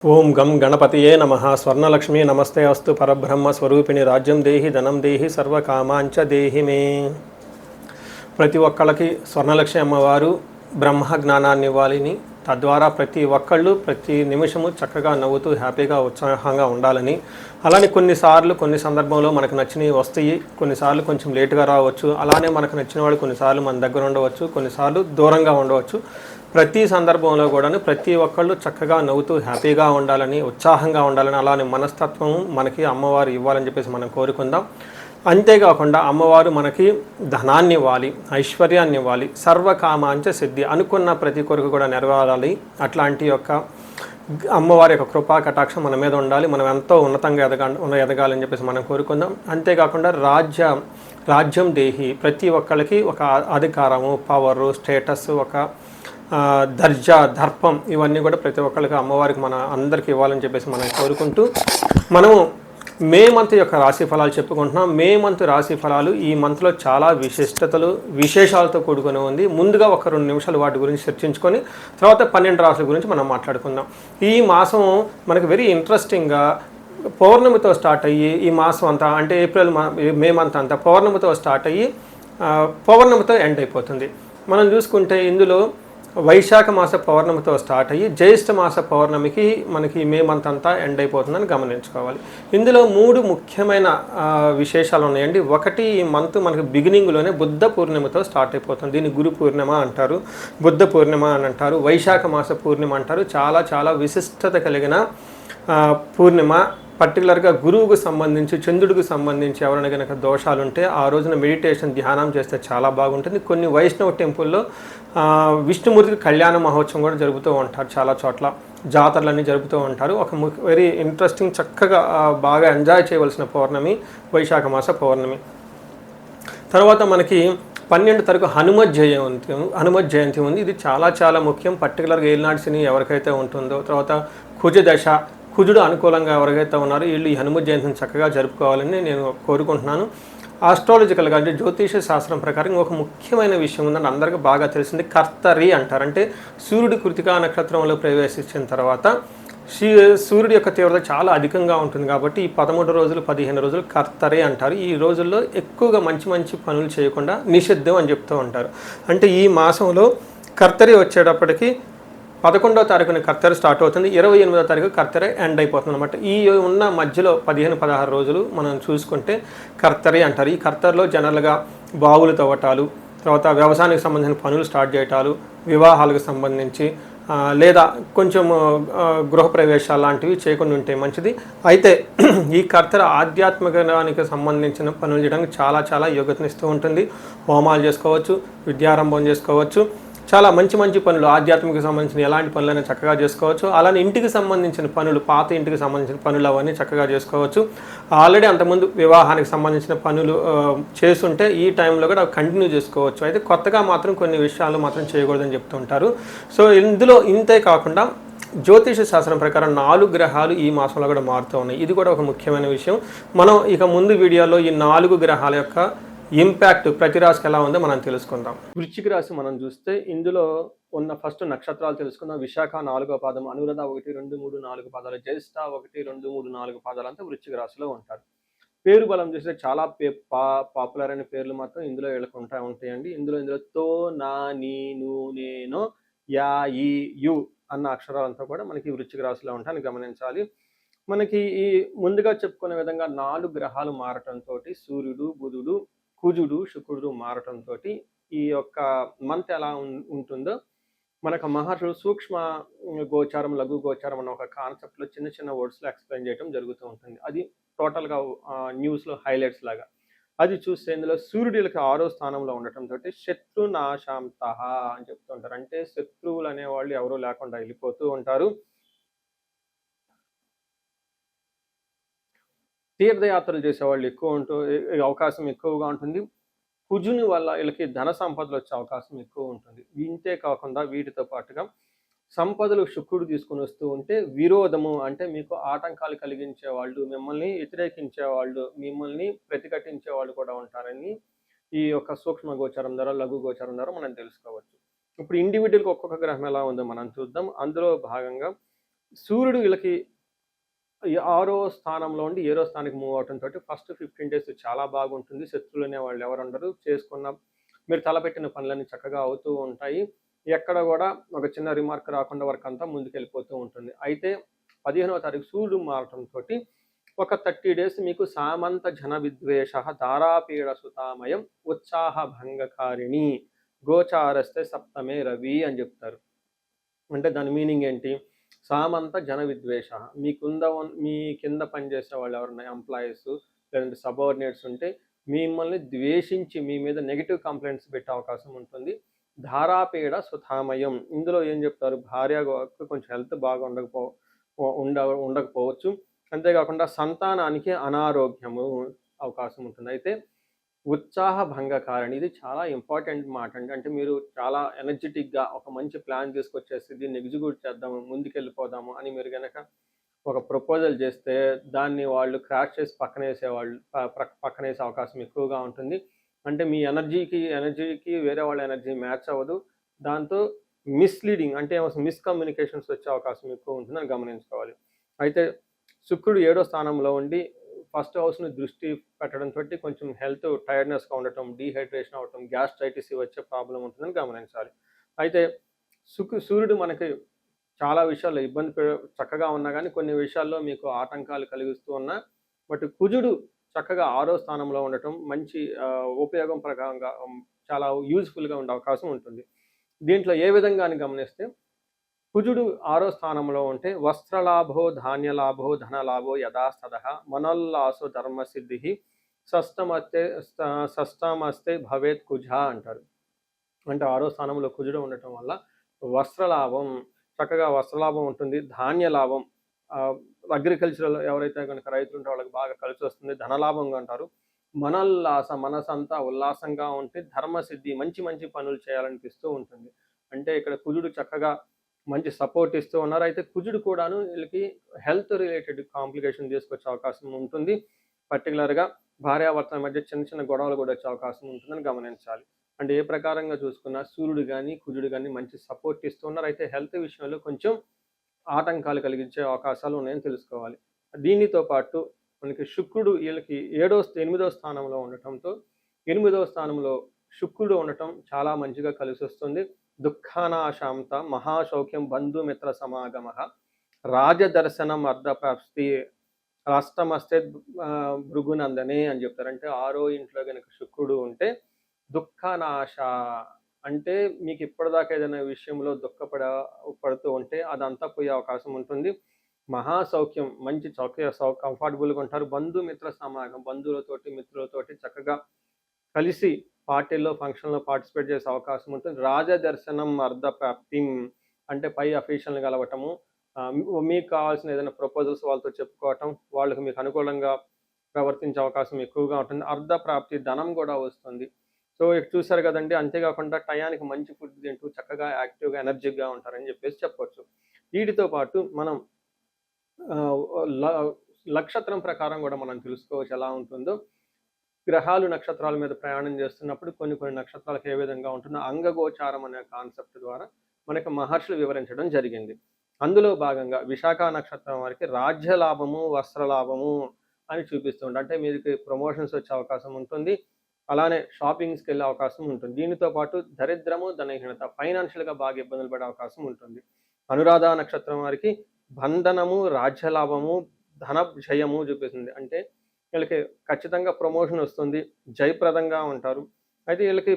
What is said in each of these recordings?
ఓం గం గణపతియే నమః. స్వర్ణలక్ష్మి నమస్తే అస్తు. పరబ్రహ్మ స్వరూపిణి రాజ్యం దేహి ధనం దేహి సర్వకామాంచ దేహి మే. ప్రతి ఒక్కళ్ళకి స్వర్ణలక్ష్మి అమ్మవారు బ్రహ్మ జ్ఞానాన్ని ఇవ్వాలని, తద్వారా ప్రతి ఒక్కళ్ళు ప్రతి నిమిషము చక్కగా నవ్వుతూ హ్యాపీగా ఉత్సాహంగా ఉండాలని, అలానే కొన్ని సందర్భంలో మనకు నచ్చినవి వస్తాయి, కొన్నిసార్లు కొంచెం లేటుగా రావచ్చు. అలానే మనకు నచ్చిన వాళ్ళు కొన్నిసార్లు మన దగ్గర ఉండవచ్చు, కొన్నిసార్లు దూరంగా ఉండవచ్చు. ప్రతి సందర్భంలో కూడా ప్రతి ఒక్కళ్ళు చక్కగా నవ్వుతూ హ్యాపీగా ఉండాలని, ఉత్సాహంగా ఉండాలని, అలానే మనస్తత్వం మనకి అమ్మవారు ఇవ్వాలని చెప్పేసి మనం కోరుకుందాం. అంతేకాకుండా అమ్మవారు మనకి ధనాన్ని ఇవ్వాలి, ఐశ్వర్యాన్ని ఇవ్వాలి, సర్వకామాంచ సిద్ధి, అనుకున్న ప్రతి కొరకు కూడా నెరవేరాలి. అట్లాంటి యొక్క అమ్మవారి యొక్క కృపా కటాక్షం మన మీద ఉండాలి. మనం ఎంతో ఉన్నతంగా ఎదగాలని చెప్పేసి మనం కోరుకుందాం. అంతేకాకుండా రాజ్యం దేహి, ప్రతి ఒక్కళ్ళకి ఒక అధికారము, పవరు, స్టేటస్, ఒక దర్జా, దర్పం, ఇవన్నీ కూడా ప్రతి ఒక్కరికి అమ్మవారికి మన అందరికీ ఇవ్వాలని చెప్పేసి మనం కోరుకుంటూ మనము మే మంత్ యొక్క రాశి ఫలాలు చెప్పుకుంటున్నాం. మే మంత్ రాశి ఫలాలు ఈ మంత్లో చాలా విశేషాలతో కూడుకొని ఉంది. ముందుగా ఒక 2 నిమిషాలు వాటి గురించి చర్చించుకొని తర్వాత 12 రాశుల గురించి మనం మాట్లాడుకుందాం. ఈ మాసం మనకు వెరీ ఇంట్రెస్టింగ్గా పౌర్ణమితో స్టార్ట్ అయ్యి ఈ మాసం అంతా అంటే మే మంత్ అంతా పౌర్ణమితో స్టార్ట్ అయ్యి పౌర్ణమితో ఎండ్ అయిపోతుంది. మనం చూసుకుంటే ఇందులో వైశాఖ మాస పౌర్ణమితో స్టార్ట్ అయ్యి జ్యేష్ఠ మాస పౌర్ణమికి మనకి మే మంత్ అంతా ఎండ్ అయిపోతుందని గమనించుకోవాలి. ఇందులో 3 ముఖ్యమైన విశేషాలు ఉన్నాయండి. ఒకటి, ఈ మంత్ మనకి బిగినింగ్లోనే బుద్ధ పూర్ణిమతో స్టార్ట్ అయిపోతుంది. దీన్ని గురు పూర్ణిమ అంటారు, బుద్ధ పూర్ణిమ అని అంటారు, వైశాఖ మాస పూర్ణిమ అంటారు. చాలా చాలా విశిష్టత కలిగిన పూర్ణిమ. పర్టికులర్గా గురువుకు సంబంధించి, చంద్రుడికి సంబంధించి ఎవరైనా కనుక దోషాలు ఉంటే ఆ రోజున మెడిటేషన్, ధ్యానం చేస్తే చాలా బాగుంటుంది. కొన్ని వైష్ణవ టెంపుల్లో విష్ణుమూర్తికి కళ్యాణ మహోత్సవం కూడా జరుపుతూ ఉంటారు. చాలా చోట్ల జాతరలన్నీ జరుపుతూ ఉంటారు. ఒక వెరీ ఇంట్రెస్టింగ్, చక్కగా బాగా ఎంజాయ్ చేయవలసిన పౌర్ణమి వైశాఖ మాస పౌర్ణమి. తర్వాత మనకి 12 తారీఖు హనుమత్ జయంతి ఉంది. ఇది చాలా చాలా ముఖ్యం. పర్టికులర్గా ఏలినాటి శని ఎవరికైతే ఉంటుందో, తర్వాత కుజదశ, కుజుడు అనుకూలంగా ఎవరికైతే ఉన్నారో వీళ్ళు ఈ హనుమత్ జయంతిని చక్కగా జరుపుకోవాలని నేను కోరుకుంటున్నాను. ఆస్ట్రాలజికల్గా అంటే జ్యోతిష శాస్త్రం ప్రకారం ఒక ముఖ్యమైన విషయం ఉందని అందరికీ బాగా తెలిసింది, కర్తరి అంటారు. అంటే సూర్యుడి కృతికా నక్షత్రంలో ప్రవేశించిన తర్వాత సూర్యుడి యొక్క తీవ్రత చాలా అధికంగా ఉంటుంది కాబట్టి ఈ 13 రోజులు 15 రోజులు కర్తరి అంటారు. ఈ రోజుల్లో ఎక్కువగా మంచి మంచి పనులు చేయకుండా నిషిద్ధం అని చెప్తూ ఉంటారు. అంటే ఈ మాసంలో కర్తరి వచ్చేటప్పటికి 11వ తారీఖున కర్తెర స్టార్ట్ అవుతుంది, 28వ తారీఖు కర్తెర ఎండ్ అయిపోతుంది అనమాట. ఈ ఉన్న మధ్యలో 15-16 రోజులు మనం చూసుకుంటే కర్తరి అంటారు. ఈ కర్తెరలో జనరల్గా బావులు తవ్వటాలు, తర్వాత వ్యవసాయానికి సంబంధించిన పనులు స్టార్ట్ చేయటాలు, వివాహాలకు సంబంధించి లేదా కొంచెం గృహప్రవేశాలు లాంటివి చేయకుండా ఉంటే మంచిది. అయితే ఈ కర్తెర ఆధ్యాత్మికానికి సంబంధించిన పనులు చేయడానికి చాలా చాలా యోగ్యతనిస్తూ ఉంటుంది. హోమాలు చేసుకోవచ్చు, విద్యారంభం చేసుకోవచ్చు, చాలా మంచి మంచి పనులు, ఆధ్యాత్మిక సంబంధించిన ఎలాంటి పనులైనా చక్కగా చేసుకోవచ్చు. అలానే ఇంటికి సంబంధించిన పనులు, పాత ఇంటికి సంబంధించిన పనులు అవన్నీ చక్కగా చేసుకోవచ్చు. ఆల్రెడీ అంతకుముందు వివాహానికి సంబంధించిన పనులు చేస్తుంటే ఈ టైంలో కూడా కంటిన్యూ చేసుకోవచ్చు. అయితే కొత్తగా మాత్రం కొన్ని విషయాలు మాత్రం చేయకూడదని చెప్తుంటారు. సో ఇందులో ఇంతే కాకుండా జ్యోతిష శాస్త్రం ప్రకారం 4 గ్రహాలు ఈ మాసంలో కూడా మారుతూ ఉన్నాయి. ఇది కూడా ఒక ముఖ్యమైన విషయం. మనం ఇక ముందు వీడియోలో ఈ 4 గ్రహాల యొక్క ఇంపాక్ట్ ప్రతి రాశికి ఎలా ఉందో మనం తెలుసుకుందాం. వృశ్చిక రాశి మనం చూస్తే ఇందులో ఉన్న ఫస్ట్ నక్షత్రాలు తెలుసుకుందాం. విశాఖ 4వ పాదం, అనురాధ 1, 2, 3, 4 పాదాలు, జ్యేష్ఠ 1, 2, 3, 4 పాదాలు అంతా వృశ్చిక రాశిలో ఉంటారు. పేరు బలం చూస్తే చాలా పాపులర్ అయిన పేర్లు మాత్రం ఇందులో వీళ్ళకి ఉంటాయండి. ఇందులో తో, నా, నీ, ను, నేను, యా, ఈ, యు అన్న అక్షరాలంతా కూడా మనకి వృశ్చిక రాశిలో ఉంటాయని గమనించాలి. మనకి ఈ ముందుగా చెప్పుకునే విధంగా 4 గ్రహాలు మారటంతో సూర్యుడు, బుధుడు, కుజుడు, శుక్రుడు మారటంతో ఈ యొక్క మంత్ ఎలా ఉంటుందో మనకు మహర్షులు సూక్ష్మ గోచారం, లఘు గోచారం అన్న ఒక కాన్సెప్ట్లో చిన్న చిన్న వర్డ్స్లో ఎక్స్ప్లెయిన్ చేయడం జరుగుతూ ఉంటుంది. అది టోటల్గా న్యూస్లో హైలైట్స్ లాగా. అది చూస్తే ఇందులో సూర్యుడికి 6వ స్థానంలో ఉండటంతో శత్రు నాశాంత అని చెప్తూ ఉంటారు. అంటే శత్రువులు అనేవాళ్ళు ఎవరూ లేకుండా వెళ్ళిపోతూ ఉంటారు. తీర్థయాత్రలు చేసేవాళ్ళు అవకాశం ఎక్కువగా ఉంటుంది. కుజుని వల్ల వీళ్ళకి ధన సంపదలు వచ్చే అవకాశం ఎక్కువ ఉంటుంది. ఇంతే కాకుండా వీటితో పాటుగా సంపదలు శుక్రుడు తీసుకుని వస్తూ ఉంటే విరోధము, అంటే మీకు ఆటంకాలు కలిగించే వాళ్ళు, మిమ్మల్ని వ్యతిరేకించే వాళ్ళు, మిమ్మల్ని ప్రతిఘటించే వాళ్ళు కూడా ఉంటారని ఈ యొక్క సూక్ష్మ గోచారం ద్వారా, లఘు గోచారం ద్వారా మనం తెలుసుకోవచ్చు. ఇప్పుడు ఇండివిజువల్గా ఒక్కొక్క గ్రహం ఎలా ఉందో మనం చూద్దాం. అందులో భాగంగా సూర్యుడు వీళ్ళకి ఈ 6వ స్థానంలో ఉండి 7వ స్థానానికి మూవ్ అవటంతో ఫస్ట్ 15 డేస్ చాలా బాగుంటుంది. శత్రువులు అనే వాళ్ళు ఎవరు ఉండరు. చేసుకున్న మీరు తలపెట్టిన పనులన్నీ చక్కగా అవుతూ ఉంటాయి. ఎక్కడ కూడా ఒక చిన్న రిమార్క్ రాకుండా వర్క్ అంతా ముందుకెళ్ళిపోతూ ఉంటుంది. అయితే 15వ తారీఖు సూర్యుడు మారటంతో ఒక 30 డేస్ మీకు సామంత జన విద్వేష ధారాపీడ సుతామయం ఉత్సాహ భంగకారిణి గోచారస్తే సప్తమే రవి అని చెప్తారు. అంటే దాని మీనింగ్ ఏంటి? సామంత జన విద్వేష, మీ కింద పనిచేసే వాళ్ళు ఎవరన్నా ఎంప్లాయీస్ లేదంటే సబార్డినేట్స్ ఉంటే మిమ్మల్ని ద్వేషించి మీ మీద నెగిటివ్ కంప్లైంట్స్ పెట్టే అవకాశం ఉంటుంది. ధారాపీడ సుధామయం, ఇందులో ఏం చెప్తారు? భార్యకు కొంచెం హెల్త్ బాగా ఉండకపోవచ్చు. అంతేకాకుండా సంతానానికి అనారోగ్యము అవకాశం ఉంటుంది. అయితే ఉత్సాహ భంగకారణి, ఇది చాలా ఇంపార్టెంట్ మాట అండి. అంటే మీరు చాలా ఎనర్జెటిక్గా ఒక మంచి ప్లాన్ తీసుకొచ్చేసి దీన్ని ఎగ్జిక్యూట్ చేద్దాము, ముందుకెళ్ళిపోదాము అని మీరు కనుక ఒక ప్రపోజల్ చేస్తే దాన్ని వాళ్ళు క్రాష్ చేసి పక్కనేసే అవకాశం ఎక్కువగా ఉంటుంది. అంటే మీ ఎనర్జీకి వేరే వాళ్ళ ఎనర్జీ మ్యాచ్ అవ్వదు. దాంతో మిస్లీడింగ్ అంటే మిస్కమ్యూనికేషన్స్ వచ్చే అవకాశం ఎక్కువ ఉంటుందని గమనించుకోవాలి. అయితే శుక్రుడు 7వ స్థానంలో ఉండి ఫస్ట్ హౌస్ని దృష్టి పెట్టడంతో కొంచెం హెల్త్ టైర్డ్నెస్గా ఉండటం, డీహైడ్రేషన్ అవ్వటం, గ్యాస్ట్రైటిస్ వచ్చే ప్రాబ్లం ఉంటుందని గమనించాలి. అయితే సూర్యుడు మనకి చాలా విషయాల్లో చక్కగా ఉన్నా కానీ కొన్ని విషయాల్లో మీకు ఆటంకాలు కలిగిస్తూ ఉన్నా, బట్ కుజుడు చక్కగా 6వ స్థానంలో ఉండటం మంచి ఉపయోగం ప్రకారంగా చాలా యూజ్ఫుల్గా ఉండే అవకాశం ఉంటుంది. దీంట్లో ఏ విధంగా అని గమనిస్తే కుజుడు 6వ స్థానంలో ఉంటే వస్త్రలాభో ధాన్యలాభో ధనలాభో యథాస్తథ మనోల్లాసో ధర్మసిద్ధి షష్టమస్తే భవేత్ కుజ అంటారు. అంటే 6వ స్థానంలో కుజుడు ఉండటం వల్ల చక్కగా వస్త్రలాభం ఉంటుంది. ధాన్యలాభం, అగ్రికల్చరల్ ఎవరైతే కనుక రైతులు ఉంటే వాళ్ళకి బాగా కలిసి వస్తుంది. ధనలాభంగా అంటారు. మనసంతా ఉల్లాసంగా ఉంటే ధర్మసిద్ధి, మంచి మంచి పనులు చేయాలనిపిస్తూ ఉంటుంది. అంటే ఇక్కడ కుజుడు చక్కగా మంచి సపోర్ట్ ఇస్తూ ఉన్నారు. అయితే కుజుడు కూడాను వీళ్ళకి హెల్త్ రిలేటెడ్ కాంప్లికేషన్ తీసుకొచ్చే అవకాశం ఉంటుంది. పర్టికులర్గా భార్యాభర్తల మధ్య చిన్న చిన్న గొడవలు కూడా వచ్చే అవకాశం ఉంటుందని గమనించాలి. అంటే ఏ ప్రకారంగా చూసుకున్నా సూర్యుడు కానీ కుజుడు కానీ మంచి సపోర్ట్ ఇస్తూ ఉన్నారు. అయితే హెల్త్ విషయంలో కొంచెం ఆటంకాలు కలిగించే అవకాశాలు ఉన్నాయని తెలుసుకోవాలి. దీనితో పాటు మనకి శుక్రుడు వీళ్ళకి 8వ స్థానంలో ఉండటంతో 8వ స్థానంలో శుక్రుడు ఉండటం చాలా మంచిగా కలిసి వస్తుంది. దుఃఖానాశాంత మహాశౌక్యం బంధుమిత్ర సమాగమ రాజదర్శనం అర్ధప్రాప్తి రాష్ట్రమస్తే భృగునందనే అని చెప్తారు. అంటే 6వ ఇంట్లో కనుక శుక్రుడు ఉంటే దుఃఖనాశ అంటే మీకు ఇప్పటిదాకా ఏదైనా విషయంలో పడుతూ ఉంటే అదంతా పోయే అవకాశం ఉంటుంది. మహాసౌఖ్యం, మంచి కంఫర్టబుల్గా ఉంటారు. బంధుమిత్ర సమాగం, బంధువులతోటి మిత్రులతోటి చక్కగా కలిసి పార్టీల్లో ఫంక్షన్లో పార్టిసిపేట్ చేసే అవకాశం ఉంటుంది. రాజదర్శనం అర్ధప్రాప్తి అంటే పై అఫీషియల్ని కలవటము, మీకు కావాల్సిన ఏదైనా ప్రపోజల్స్ వాళ్ళతో చెప్పుకోవటం, వాళ్ళకి మీకు అనుకూలంగా ప్రవర్తించే అవకాశం ఎక్కువగా ఉంటుంది. అర్ధప్రాప్తి, ధనం కూడా వస్తుంది. సో చూసారు కదండి. అంతేకాకుండా టయానికి మంచి ఫుడ్ తింటూ చక్కగా యాక్టివ్గా ఎనర్జిక్గా ఉంటారని చెప్పవచ్చు. వీటితో పాటు మనం నక్షత్రం ప్రకారం కూడా మనం తెలుసుకోవచ్చు ఎలా ఉంటుందో. గ్రహాలు నక్షత్రాల మీద ప్రయాణం చేస్తున్నప్పుడు కొన్ని నక్షత్రాలకు ఏ విధంగా ఉంటుందో అంగగోచారం అనే కాన్సెప్ట్ ద్వారా మనకు మహర్షులు వివరించడం జరిగింది. అందులో భాగంగా విశాఖ నక్షత్రం వారికి రాజ్యలాభము, వస్త్రలాభము అని చూపిస్తుంది. అంటే మీకు ప్రమోషన్స్ వచ్చే అవకాశం ఉంటుంది. అలానే షాపింగ్స్కి వెళ్ళే అవకాశం ఉంటుంది. దీనితో పాటు దరిద్రము, ధనహీనత, ఫైనాన్షియల్గా బాగా ఇబ్బందులు పడే అవకాశం ఉంటుంది. అనురాధ నక్షత్రం వారికి బంధనము, రాజ్యలాభము, ధన జయము చూపిస్తుంది. అంటే వీళ్ళకి ఖచ్చితంగా ప్రమోషన్ వస్తుంది, జయప్రదంగా ఉంటారు. అయితే వీళ్ళకి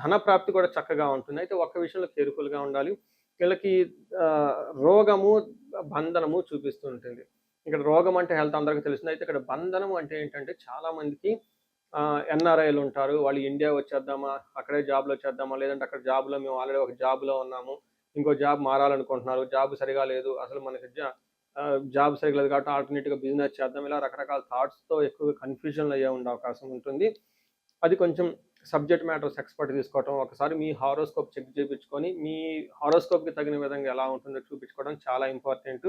ధన ప్రాప్తి కూడా చక్కగా ఉంటుంది. అయితే ఒక్క విషయంలో కేర్ఫుల్గా ఉండాలి. వీళ్ళకి రోగము, బంధనము చూపిస్తూ ఉంటుంది. ఇక్కడ రోగం అంటే హెల్త్ అందరికీ తెలిసింది. అయితే ఇక్కడ బంధనం అంటే ఏంటంటే చాలామందికి ఎన్ఆర్ఐలు ఉంటారు. వాళ్ళు ఇండియా వచ్చేద్దామా, అక్కడే జాబ్లో వచ్చేద్దామా, లేదంటే అక్కడ జాబ్లో మేము ఆల్రెడీ ఒక జాబ్లో ఉన్నాము, ఇంకో జాబ్ మారాలనుకుంటున్నారు, జాబ్ సరిగా లేదు, అసలు మనకి జాబ్ సరిగా లేదు కాబట్టి ఆల్టర్నేట్గా బిజినెస్ చేద్దాం, ఇలా రకరకాల థాట్స్తో ఎక్కువగా కన్ఫ్యూజన్లో ఉండే అవకాశం ఉంటుంది. అది కొంచెం సబ్జెక్ట్ మ్యాటర్స్ ఎక్స్పర్ట్ తీసుకోవటం, ఒకసారి మీ హారోస్కోప్ చెక్ చేయించుకొని మీ హారోస్కోప్కి తగిన విధంగా ఎలా ఉంటుందో చూపించుకోవడం చాలా ఇంపార్టెంట్.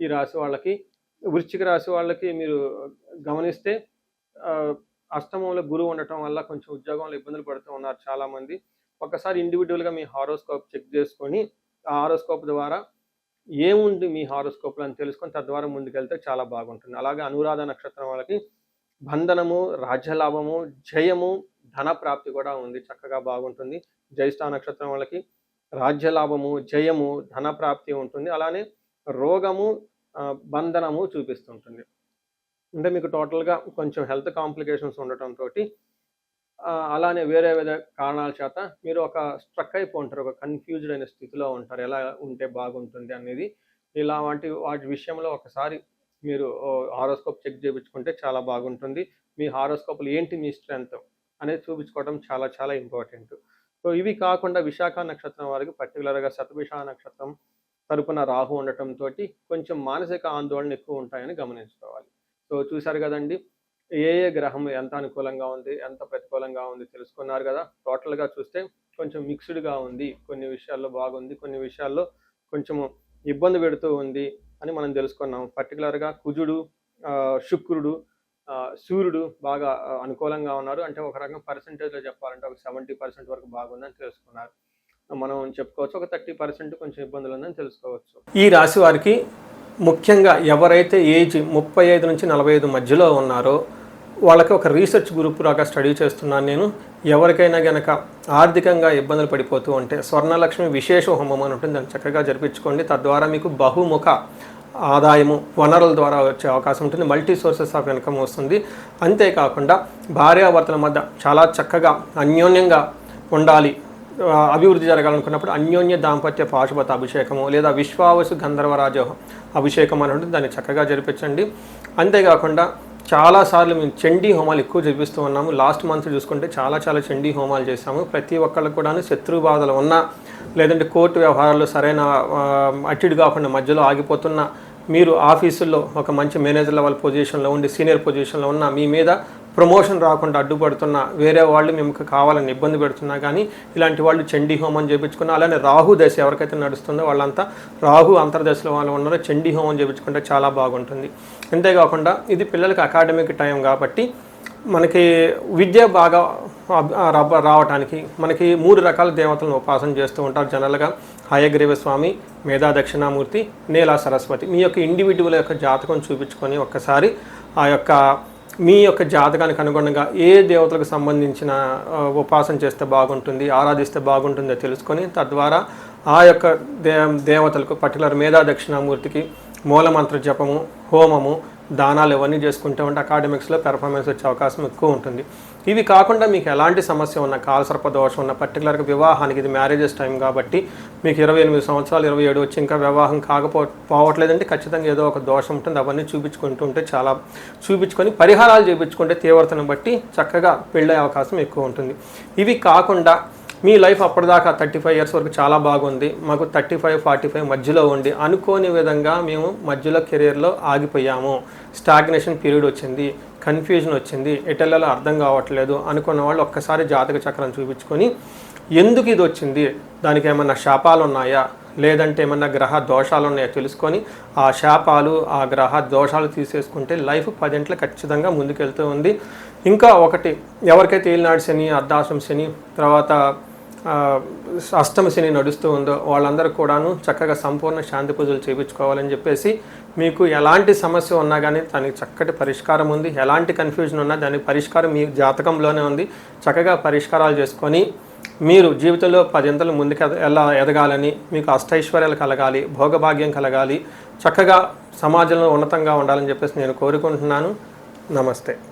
ఈ రాశి వాళ్ళకి, వృశ్చిక రాశి వాళ్ళకి మీరు గమనిస్తే అష్టమంలో గురువు ఉండటం వల్ల కొంచెం ఉద్యోగంలో ఇబ్బందులు పడుతూ ఉన్నారు చాలామంది. ఒకసారి ఇండివిజువల్గా మీ హారోస్కోప్ చెక్ చేసుకొని ఆ హారోస్కోప్ ద్వారా ఏముంది మీ హారోస్కోప్లో అని తెలుసుకొని తద్వారా ముందుకెళ్తే చాలా బాగుంటుంది. అలాగే అనురాధ నక్షత్రం వాళ్ళకి బంధనము, రాజ్యలాభము, జయము, ధన ప్రాప్తి కూడా ఉంది. చక్కగా బాగుంటుంది. జ్యేష్ఠ నక్షత్రం వాళ్ళకి రాజ్యలాభము, జయము, ధన ప్రాప్తి ఉంటుంది. అలానే రోగము, బంధనము చూపిస్తుంటుంది. అంటే మీకు టోటల్గా కొంచెం హెల్త్ కాంప్లికేషన్స్ ఉండటంతో అలానే వేరే వేరే కారణాల చేత మీరు ఒక స్ట్రక్ అయిపోంటారు, ఒక కన్ఫ్యూజ్డ్ అయిన స్థితిలో ఉంటారు. ఎలా ఉంటే బాగుంటుంది అనేది. ఇలా వాటి విషయంలో ఒకసారి మీరు హారోస్కోప్ చెక్ చేయించుకుంటే చాలా బాగుంటుంది. మీ హారోస్కోప్లో ఏంటి మీ స్ట్రెంగ్త్ అనేది చూపించుకోవడం చాలా చాలా ఇంపార్టెంట్. సో ఇవి కాకుండా విశాఖ నక్షత్రం వారికి పర్టికులర్గా శతభిష నక్షత్రం తరపున రాహు ఉండటంతో కొంచెం మానసిక ఆందోళన ఎక్కువ ఉంటాయని గమనించుకోవాలి. సో చూశారు కదండి, ఏ ఏ గ్రహం ఎంత అనుకూలంగా ఉంది, ఎంత ప్రతికూలంగా ఉంది తెలుసుకున్నారు కదా. టోటల్గా చూస్తే కొంచెం మిక్స్డ్గా ఉంది. కొన్ని విషయాల్లో బాగుంది, కొన్ని విషయాల్లో కొంచెము ఇబ్బంది పెడుతూ ఉంది అని మనం తెలుసుకున్నాం. పర్టికులర్గా కుజుడు, శుక్రుడు, సూర్యుడు బాగా అనుకూలంగా ఉన్నారు. అంటే ఒక రకంగా పర్సెంటేజ్లో చెప్పాలంటే ఒక 70% వరకు బాగుందని తెలుసుకున్నారు. మనం చెప్పుకోవచ్చు ఒక 30% కొంచెం ఇబ్బందులు ఉందని తెలుసుకోవచ్చు. ఈ రాశి వారికి ముఖ్యంగా ఎవరైతే ఏజ్ 35 నుంచి 45 మధ్యలో ఉన్నారో వాళ్ళకి ఒక రీసెర్చ్ గ్రూప్ లాగా స్టడీ చేస్తున్నాను నేను. ఎవరికైనా గనక ఆర్థికంగా ఇబ్బందులు పడిపోతూ ఉంటే స్వర్ణలక్ష్మి విశేష హోమం అని ఉంటుంది, దాన్ని చక్కగా జరిపించుకోండి. తద్వారా మీకు బహుముఖ ఆదాయము, వనరుల ద్వారా వచ్చే అవకాశం ఉంటుంది. మల్టీ సోర్సెస్ ఆఫ్ ఇన్కమ్ వస్తుంది. అంతేకాకుండా భార్యాభర్తల మధ్య చాలా చక్కగా అన్యోన్యంగా ఉండాలి, అభివృద్ధి జరగాలనుకున్నప్పుడు అన్యోన్య దాంపత్య పాశుపత అభిషేకము లేదా విశ్వావసు గంధర్వరాజ అభిషేకం అని ఉంటుంది, దాన్ని చక్కగా జరిపించండి. అంతేకాకుండా చాలాసార్లు మేము చండీ హోమాలు ఎక్కువ జరిపిస్తూ ఉన్నాము. లాస్ట్ మంత్ చూసుకుంటే చాలా చండీ హోమాలు చేశాము. ప్రతి ఒక్కళ్ళకు కూడా శత్రు బాధలు ఉన్నా, లేదంటే కోర్టు వ్యవహారాలు సరైన అటిడ్ కాకుండా మధ్యలో ఆగిపోతున్న, మీరు ఆఫీసుల్లో ఒక మంచి మేనేజర్ లెవెల్ పొజిషన్లో ఉండి సీనియర్ పొజిషన్లో ఉన్న, మీ మీద ప్రమోషన్ రాకుండా అడ్డుపడుతున్నా, వేరే వాళ్ళు మీకు కావాలని ఇబ్బంది పెడుతున్నా కానీ ఇలాంటి వాళ్ళు చండీ హోమం చేయించుకున్నా, అలానే రాహు దశ ఎవరికైతే నడుస్తుందో వాళ్ళంతా రాహు అంతర్దశలో వాళ్ళు ఉన్నారో చండీ హోమం చేయించుకుంటే చాలా బాగుంటుంది. అంతేకాకుండా ఇది పిల్లలకి అకాడమిక్ టైం కాబట్టి మనకి విద్య బాగా రావటానికి మనకి 3 రకాల దేవతలను ఉపాసన చేస్తూ ఉంటారు జనరల్గా. హయగ్రీవ స్వామి, మేధా దక్షిణామూర్తి, నీలా సరస్వతి. మీ యొక్క ఇండివిజువల్ యొక్క జాతకం చూపించుకొని ఒక్కసారి ఆ యొక్క మీ యొక్క జాతకానికి అనుగుణంగా ఏ దేవతలకు సంబంధించిన ఉపాసన చేస్తే బాగుంటుంది, ఆరాధిస్తే బాగుంటుందో తెలుసుకొని తద్వారా ఆ యొక్క దేవతలకు పర్టికులర్ మేధా దక్షిణామూర్తికి మూలమంత్ర జపము, హోమము, దానాలు ఇవన్నీ చేసుకుంటూ ఉంటే అకాడమిక్స్లో పెర్ఫార్మెన్స్ వచ్చే అవకాశం ఎక్కువ ఉంటుంది. ఇవి కాకుండా మీకు ఎలాంటి సమస్య ఉన్న, కాలసర్ప దోషం ఉన్న, పర్టికులర్గా వివాహానికి ఇది మ్యారేజెస్ టైం కాబట్టి మీకు 28 సంవత్సరాలు 27 వచ్చి ఇంకా వివాహం పోవట్లేదంటే ఖచ్చితంగా ఏదో ఒక దోషం ఉంటుంది. అవన్నీ చూపించుకొని పరిహారాలు చేయించుకుంటే తీవ్రతను బట్టి చక్కగా పెళ్ళే అవకాశం ఎక్కువ ఉంటుంది. ఇవి కాకుండా మీ లైఫ్ అప్పటిదాకా 35 ఇయర్స్ వరకు చాలా బాగుంది, మాకు 35-45 మధ్యలో ఉండి అనుకోని విధంగా మేము మధ్యలో కెరీర్లో ఆగిపోయాము, స్టాగ్నేషన్ పీరియడ్ వచ్చింది, కన్ఫ్యూజన్ వచ్చింది, ఎటెల్లలో అర్థం కావట్లేదు అనుకున్న వాళ్ళు ఒక్కసారి జాతక చక్రం చూపించుకొని ఎందుకు ఇది వచ్చింది, దానికి ఏమన్నా శాపాలు ఉన్నాయా లేదంటే ఏమన్నా గ్రహ దోషాలు ఉన్నాయో తెలుసుకొని ఆ శాపాలు, ఆ గ్రహ దోషాలు తీసేసుకుంటే లైఫ్ 10 ఇంట్లో ఖచ్చితంగా ముందుకెళ్తూ ఉంది. ఇంకా ఒకటి, ఎవరికైతే ఏలినాడు శని, అర్ధాశ్రమ శని, తర్వాత అష్టమ శని నడుస్తూ ఉందో వాళ్ళందరూ కూడాను చక్కగా సంపూర్ణ శాంతి పూజలు చేయించుకోవాలని చెప్పేసి, మీకు ఎలాంటి సమస్య ఉన్నా కానీ దానికి చక్కటి పరిష్కారం ఉంది. ఎలాంటి కన్ఫ్యూజన్ ఉన్నా దానికి పరిష్కారం మీ జాతకంలోనే ఉంది. చక్కగా పరిష్కారాలు చేసుకొని మీరు జీవితంలో 10 ఇంతలు ముందుకు ఎలా ఎదగాలని, మీకు అష్టైశ్వర్యాలు కలగాలి, భోగభాగ్యం కలగాలి, చక్కగా సమాజంలో ఉన్నతంగా ఉండాలని చెప్పేసి నేను కోరుకుంటున్నాను. నమస్తే.